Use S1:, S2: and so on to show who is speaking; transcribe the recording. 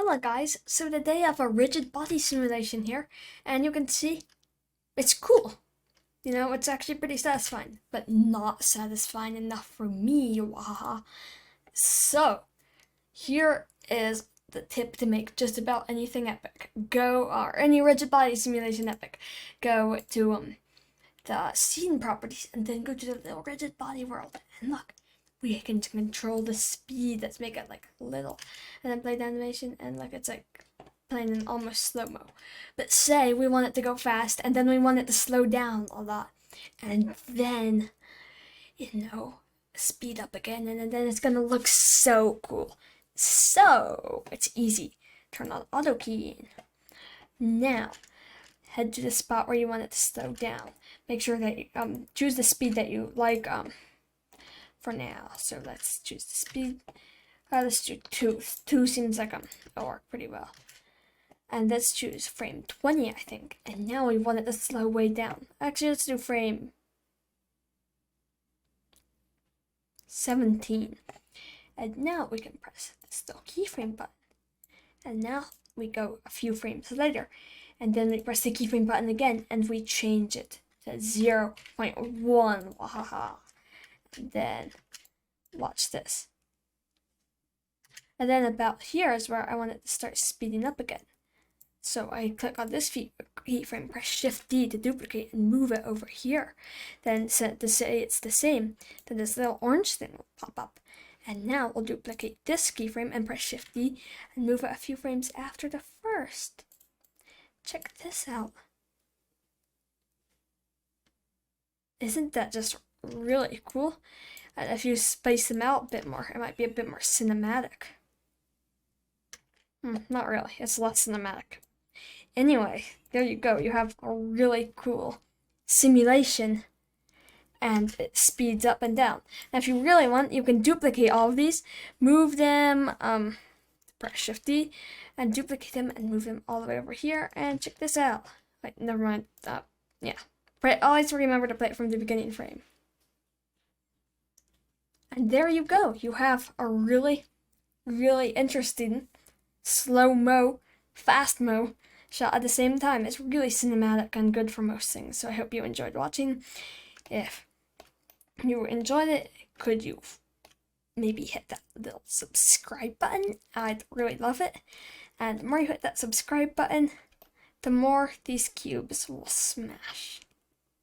S1: Hello guys, so today I have a rigid body simulation here, and you can see it's cool. You know, it's actually pretty satisfying, but not satisfying enough for me, wahaha. So, here is the tip to make just about anything epic. Or any rigid body simulation epic. Go to the scene properties and then go to the little rigid body world. And look, we can control the speed. Let's make it like little. And then play the animation and look, it's like playing in almost slow-mo. But say we want it to go fast and then we want it to slow down a lot. And then, speed up again, and then it's gonna look so cool. So, it's easy. Turn on auto keying. Now, head to the spot where you want it to slow down. Make sure that you choose the speed that you like for now. So let's choose the speed. Let's do 2. 2 seems like it'll work pretty well. And let's choose frame 20, I think. And now we want it to slow way down. Actually, let's do frame 17. And now we can press the still keyframe button. And now we go a few frames later. And then we press the keyframe button again and we change it to 0.1. Wahaha. And then watch this. And then about here is where I want it to start speeding up again. So I click on this keyframe, press Shift D to duplicate and move it over here. Then to say it's the same, then this little orange thing will pop up. And now we'll duplicate this keyframe and press Shift D and move it a few frames after the first. Check this out. Isn't that just really cool? And if you space them out a bit more, it might be a bit more cinematic. Not really, it's less cinematic. Anyway, there you go. You have a really cool simulation and it speeds up and down. And if you really want, you can duplicate all of these, move them, press Shift D, and duplicate them and move them all the way over here. And check this out. Wait, never mind. Yeah. Always remember to play it from the beginning frame. And there you go. You have a really, really interesting slow-mo, fast-mo shot at the same time. It's really cinematic and good for most things. So I hope you enjoyed watching. If you enjoyed it, could you maybe hit that little subscribe button? I'd really love it. And the more you hit that subscribe button, the more these cubes will smash.